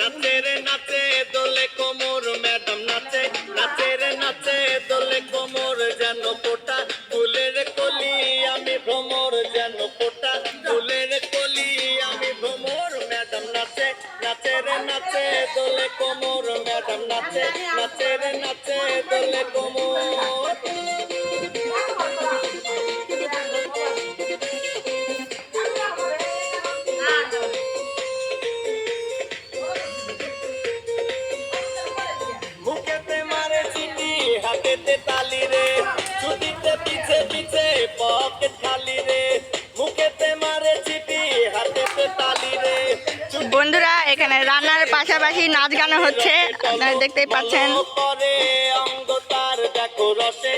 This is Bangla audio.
নাচে রে নাচে দোলে কোমর ম্যাডাম নাচে নাচে রে নাচে দোলে কোমর যেন ফোটা ফুলের কলি আমি ভ্রমর যেন ফোটা ফুলের কলি আমি ভ্রমর ম্যাডাম নাচে নাচে রে নাচে দোলে কোমর ম্যাডাম নাচে নাচে রে নাচে দোলে কোমর। মুখেতে মারে চিঠি হাতেতে তালি রে ছুটিতে পিছে পিছে পকেট খালি রে মুখেতে মারে চিঠি হাতেতে তালি রে। বন্ধুরা এখানে রান্নার পাশাপাশি নাচ গান হচ্ছে, আপনারা দেখতেই পাচ্ছেন। অঙ্গ তার দেখো রসে